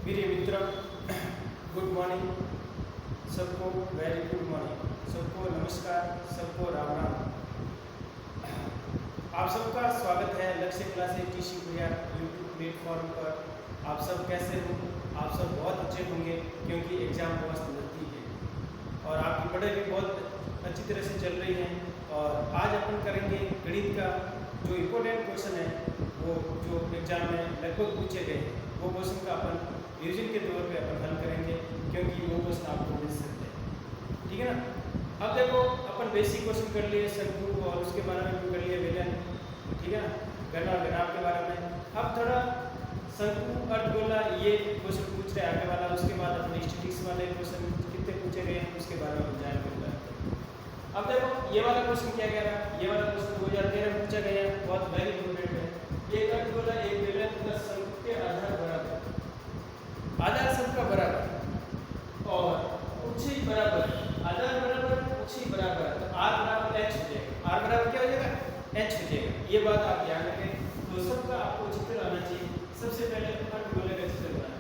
प्रिय मित्र, good morning सबको, very good morning सबको, नमस्कार सबको, राम राम। आप सबका स्वागत है लक्ष्य क्लासेस टीसी भैया यूट्यूब प्लेटफॉर्म पर। आप सब कैसे हो? आप सब बहुत अच्छे होंगे क्योंकि एग्ज़ाम बहुत नज़दीक है और आपकी पढ़ाई भी बहुत अच्छी तरह से चल रही है। और आज अपन करेंगे गणित का जो इम्पोर्टेंट क्वेश्चन है, वो जो एग्ज़ाम में लगभग पूछे गए वो क्वेश्चन का अपन रिविजन के तौर पे अपन हल करेंगे क्योंकि वो क्वेश्चन आपको मिल सकते हैं। ठीक है ना। अब देखो, अपन बेसिक क्वेश्चन कर लिए शंकु और उसके बारे में भी कर लिए विलन, ठीक है ना, गणना और घनाभ के बारे में। अब थोड़ा शंकु अर्धगोला ये क्वेश्चन पूछ रहे आगे वाला, उसके बाद अपने स्टैटिस्टिक्स वाले क्वेश्चन कितने पूछे गए हैं उसके बारे में जानकारी। अब देखो, ये वाला क्वेश्चन क्या कह रहा है, ये वाला क्वेश्चन 2013 में पूछा गया है, बहुत वेरी इंपॉर्टेंट है। एक अर्धगोला एक बेलन तथा शंकु के आधार बराबर, आधार सबका बराबर और ऊंचाई बराबर, आधार बराबर ऊंचाई बराबर, तो r बराबर h हो जाएगा। r बराबर क्या हो जाएगा? h हो जाएगा। ये बात आप ध्यान रखें। तो सबका आपको चित्र आना चाहिए। सबसे पहले अर्धगोले का चित्र बनाना,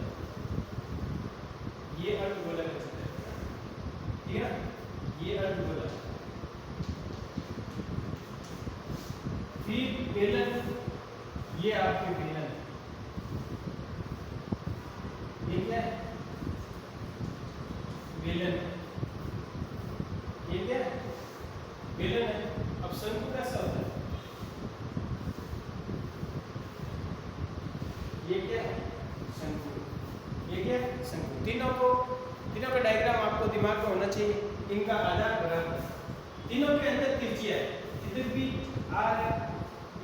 ये अर्धगोले का चित्र, ठीक है ना, ये अर्धगोला, फिर बेलन, ये आपके बेलन, ये क्या है? बेलन, ये क्या है? बेलन है। अब शंकु कैसा होता है? ये क्या है? शंकु, ये क्या है? शंकु। तीनों का डायग्राम आपको दिमाग में होना चाहिए। इनका आधार बराबर, तीनों के अंदर त्रिज्या है, इधर भी r है,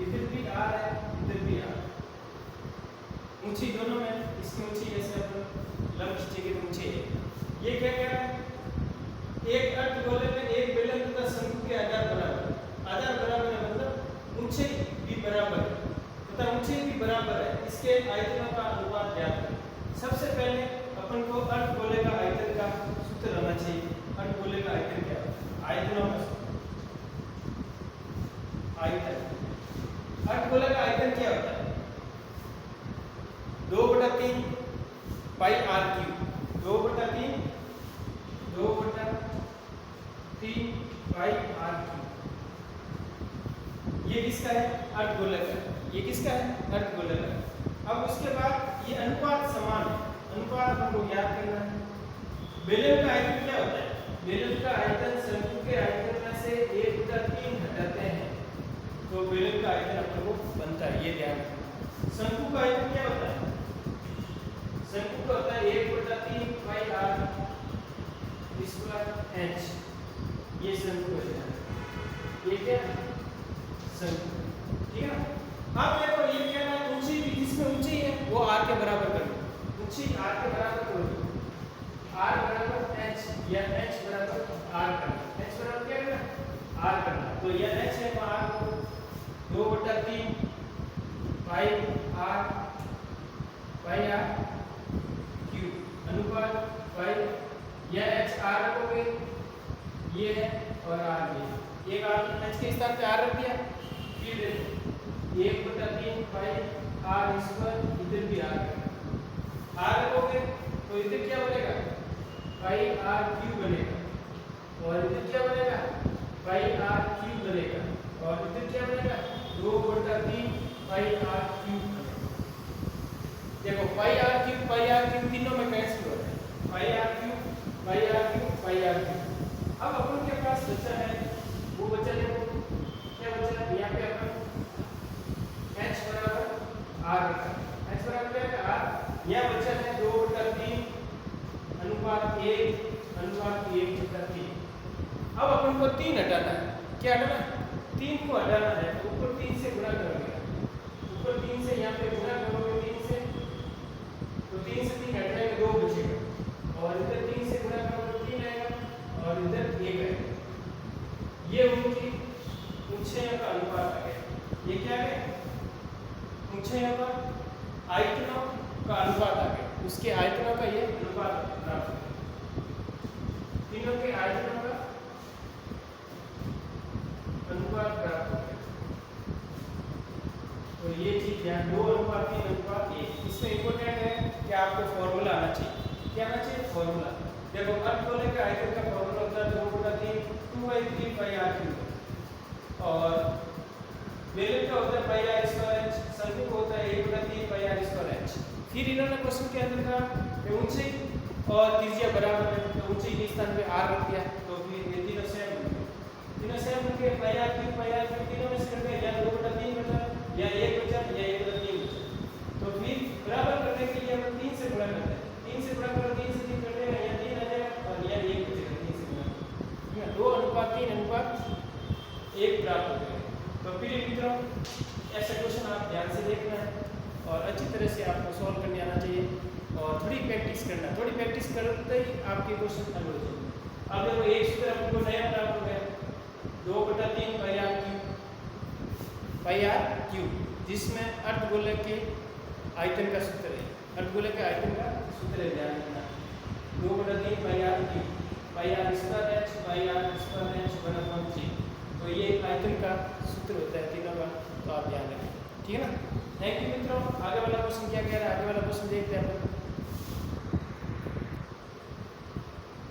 इधर भी r है, इधर भी r। ऊंची दोनों में, इसकी ऊंची ऐसे अपन लंब खींचेंगे तो ऊंची है। ये क्या कह रहा है? एक अर्धगोले में एक बेलन तथा शंकु के आधार बराबर, आधार बराबर है मतलब ऊंचाई भी बराबर है तथा ऊंचाई भी बराबर है। इसके आयतनों का अनुपात ज्ञात करें। सबसे पहले अपन को अर्धगोले का आयतन का सूत्र होना चाहिए। अर्धगोले का आयतन क्या है? आयतनों का आयतन, अर्धगोले का आयतन क्या होता है? 2/3 पाई r क्यूब, 2/3 पाई r क्यूब। ये किसका है? अर्धगोले का। ये किसका है? अर्धगोले का। अब उसके बाद ये अनुपात समान है, अनुपात हमको याद करना है। बेलन का आयतन क्या होता है? बेलन का आयतन शंकु के आयतन में से 1/3 घटाते हैं तो बेलन का आयतन अपन को बनता है। ये ध्यान रखना। शंकु का आयतन क्या होता है? शंकु का होता है 1/3 पाई r स्क्वायर h। ये शंकु है, ये क्या? शंकु, ठीक है ना। अब देखो, ये क्या है? ऊंचाई भी, जिसमें ऊंचाई है वो r के बराबर कर लो, ऊंचाई r के बराबर कर लो, r बराबर h या h बराबर r करना। h बराबर क्या करना? r करना। तो ये h है, तो r को 2/3 पाई r क्यूब अनुपात पाई, यह h r रखोगे, ये है और r ये, एक r h के स्थान पे r रख दिया। फिर देखो 1/3 पाई r स्क्वायर, इधर भी r रखोगे तो इधर क्या बनेगा? पाई r क्यूब बनेगा और इधर क्या बनेगा? पाई r क्यूब बनेगा और इधर क्या बनेगा? 2/3 पाई r क्यूब। देखो पाई r क्यूब तीनों में कैंसिल हो रहा है, पाई r क्यूब, पाई r क्यूब, पाई r क्यूब। अब अपन के पास बचा है, वो बचा देखो क्या बचा है? यहाँ पे अपन h बराबर r रखा, h बराबर क्या है? r। यहाँ बचा है 2/3 अनुपात 1/3। अब अपन को 3 हटाना है। क्या हटाना है? 3 को हटाना है। ऊपर 3 से गुणा करोगे, ऊपर 3 से यहाँ पे गुणा करोगे 3 से, तो 3 से 3 हट जाएगा, 2 बचेगा और इधर 3 से गुणा करोगे 3 आएगा और इधर 1 आएगा। ये उनकी ऊंचाइयों का अनुपात आ गया। ये क्या है? ऊंचाइयों का आयतनों का अनुपात आ गया। उसके आयतनों का ये अनुपात प्राप्त हो गया। तीनों के आयतनों का अनुपात प्राप्त हो गया। तो ये चीज ध्यान 2:3:1। इसमें इंपॉर्टेंट है कि आपको फॉर्मूला आना चाहिए। क्या आना चाहिए? फॉर्मूला। देखो अर्धगोले के आयतन का फॉर्मूला होता है 2/3 2/3 पाई r क्यूब और बेलन का होता है पाई r स्क्वायर h, शंकु का होता है 1/3 पाई r स्क्वायर h। फिर इन्होंने क्वेश्चन क्या दिया कि ऊंचाई और त्रिज्या बराबर है, तो ऊंचाई के स्थान पे r रख दिया, तो फिर ये तीनों सेम बन गए। तीनों सेम बन गए, पाई r क्यूब तीनों में से कट गए, या 2/3 बचा या 1 बचा या 1/3 बचा। तो फिर बराबर करने के लिए हम 3 से गुणा करते हैं, 3 से गुणा करो, 3 से 3 कट जाएगा, या 3 आ जाएगा और या 1 बचेगा 3 से गुणा। ठीक है, 2:3:1 प्राप्त हो जाएगा। तो फिर मित्रों ऐसा क्वेश्चन आप ध्यान से देखना है और अच्छी तरह से आपको सॉल्व करने आना चाहिए और थोड़ी प्रैक्टिस करना। थोड़ी प्रैक्टिस करते ही आपके क्वेश्चन हल हो जाएंगे। अब देखो एक सूत्र आपको नया प्राप्त हो गया 2/3 पाई r क्यूब, जिसमें अर्धगोलक के आयतन का सूत्र है। अर्धगोलक के आयतन का सूत्र है, ध्यान रखना 2/3 पाई r क्यूब पाई r स्क्वायर h पाई r स्क्वायर h बराबर 3। तो ये आयतन का सूत्र होता है तीनों का, तो आप ध्यान रखें। ठीक है ना। थैंक यू मित्रों। आगे वाला क्वेश्चन क्या कह रहा है, आगे वाला क्वेश्चन देखते हैं अपन।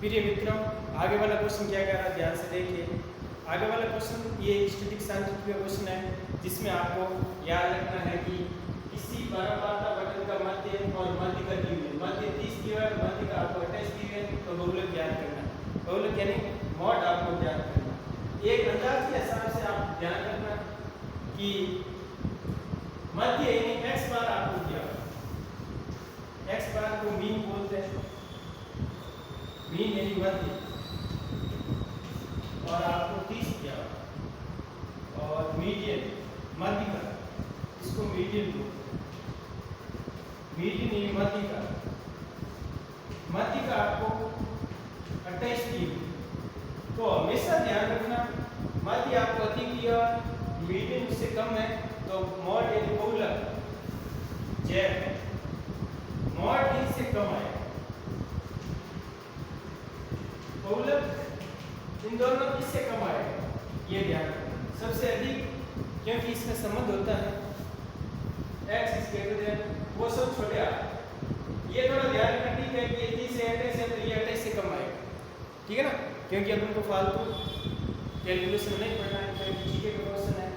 प्रिय मित्रों आगे वाला क्वेश्चन क्या कह रहा है, ध्यान से देखिए। आगे वाला क्वेश्चन ये स्टैटिक सांख्यिकी का क्वेश्चन है, जिसमें आपको याद रखना है कि किसी परमाणु बटन का मध्य और मध्य का दी हुई, मध्य 30 दिया है, मध्य का आपको 28 दी है, तो बहुलक ज्ञात करना। बहुलक यानी मॉड आपको ज्ञात करना। एक अंदाज के हिसाब से आप ध्यान रखना कि मध्य यानी x बार आपको दिया है, x बार को मीन बोलते हैं, मीन यानी मध्य, और आपको 30 दिया और मीडियन मध्य का, इसको मीडियन बोलते हैं, मीडियन यानी मध्य का, मध्य का आपको 28 दी। तो हमेशा ध्यान रखना मध्य आपको अधिक दिया, मीडियन उससे कम है, तो मॉड यानी बहुलक z मॉड इससे कम है, बहुलक इन दोनों किससे कम आएगा, ये ध्यान रखना। सबसे अधिक, क्योंकि इसमें संबंध होता है x इज ग्रेटर देन, वो सब छोटे आ, ये थोड़ा ध्यान रखना। ठीक है कि ये 30 से 28 है, तो ये 28 से कम आएगा। ठीक है ना, क्योंकि अपन को फालतू कैलकुलेशन नहीं पढ़ना है, क्योंकि जीके का क्वेश्चन है,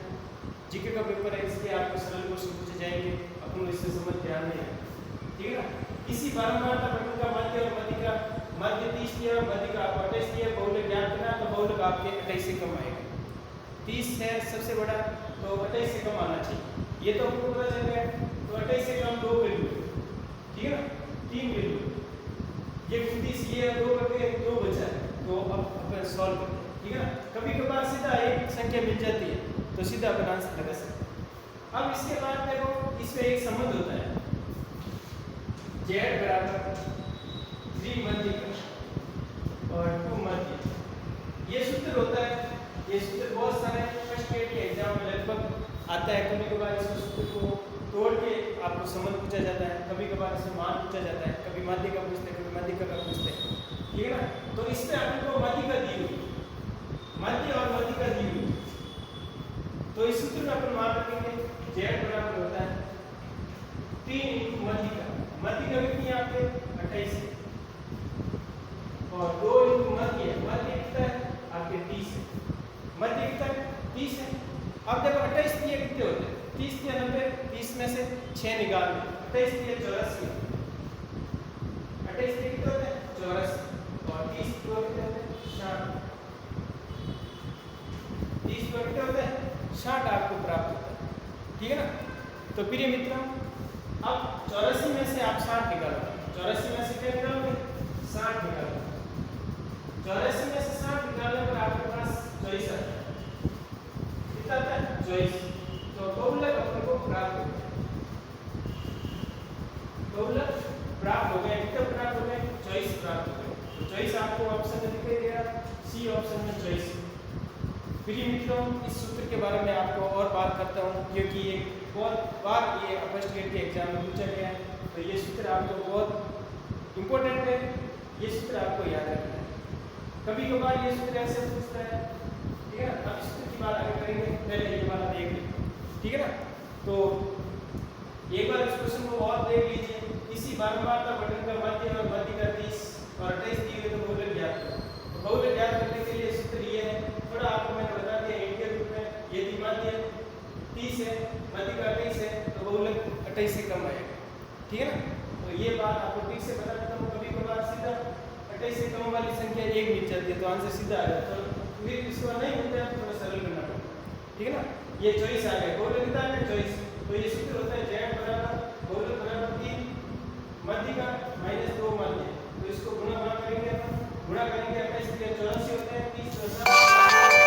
जीके का पेपर है, इसलिए आपको सरल क्वेश्चन पूछे जाएंगे, अपन इससे समझ ध्यान नहीं है। ठीक है ना। इसी परमाणु बटन का मध्य और मध्य का, मध्य 30 दिया, मध्य का आपको 28 दिया, बहुलक ज्ञात करना, तो बहुलक आपके 28 से कम आएगा। 30 है सबसे बड़ा, तो 28 से कम आना चाहिए, ये तो आपको पता चल गया। तो 28 से कम 2 वैल्यू, ठीक है ना, 3 वैल्यू, ये 30 ये 2 करके 2 बचा, तो अब अपन सॉल्व करते हैं। ठीक है ना। कभी कभार सीधा एक संख्या मिल जाती है, तो सीधा अपन आंसर लगा सकते हैं। अब इसके बाद देखो इसमें एक संबंध होता है z बराबर 3 मध्य का और 2 मध्य, ये सूत्र होता है। ये सूत्र बहुत सारे फर्स्ट ग्रेड के एग्जाम में लगभग आता है। कभी कभार इस सूत्र को तोड़ के आपको संबंध पूछा जाता है, कभी कभार इसमें मान पूछा जाता है, कभी मध्य का पूछते हैं, कभी मध्य का पूछते हैं। ठीक है ना। तो इसमें आपको मध्य का दी हुई, मध्य और मध्य का दी हुई, तो इस सूत्र में अपन मान रखेंगे z बराबर होता है 3 मध्य का, मध्य का कितनी है आपके 28 और 2 मध्य, मध्य कितना है आपके 30 है, मध्य कितना है 30 है। अब देखो 28 दिए कितने होते हैं, 30 दिए 90, 30 में से 6 निकाल लें, 28 दिए 84, 28 दिए कितने होते हैं 84 और 30 कितने होते हैं 60, 30 पर कितने होते हैं 60 आपको प्राप्त होता है। ठीक है ना। तो प्रिय मित्रों अब 84 में से आप 60 निकालोगे, 84 में से क्या निकालोगे 60 निकालोगे, 84 में से 60 निकालने पर आपके पास 24 आता है। कितना आता है 24, तो बहुलक अपने को प्राप्त हो गया, बहुलक प्राप्त हो गया। कितना प्राप्त हो गया 24 प्राप्त हो गया। तो 24 आपको ऑप्शन में दिखाई दे रहा, सी ऑप्शन में 24। प्रिय मित्रों इस सूत्र के बारे में आपको और बात करता हूँ, क्योंकि ये बहुत बार ये फर्स्ट ग्रेड के एग्जाम में पूछा गया है, तो ये सूत्र आपको बहुत इम्पोर्टेंट है, ये सूत्र आपको याद रखना है। कभी कभार ये सूत्र ऐसे पूछता है, ठीक है ना। अब इस सूत्र की बात आगे करेंगे, पहले ये वाला देख लें, ठीक है ना। तो एक बार इस क्वेश्चन को और देख लीजिए। इसी बारंबारता बटन का मध्य और मध्य का 30 और 28 दिए हुए तो बहुलक ज्ञात करो। तो बहुलक ज्ञात करने के लिए सूत्र ये है, थोड़ा आपको मैंने बता दिया इंट के रूप में। यदि मध्य 30 है, मध्य का 28 है, तो बहुलक 28 से कम आएगा। ठीक है ना? तो ये बात आपको ठीक से बता देता हूँ। कभी कभार सीधा 28 से कम वाली संख्या 1 मिल जाती है तो आंसर सीधा आ जाता है, तो फिर इसको नहीं मिलता है थोड़ा सरल करना पड़ता है। ठीक है ना? ये चॉइस आ गया, बहुलकता है चॉइस। तो ये सूत्र होता है z बराबर बहुलक बराबर 3 मध्य का माइनस 2 मध्य। तो इसको गुणा करेंगे अपन, गुणा करेंगे 28 के 84 होते हैं, 30 + 7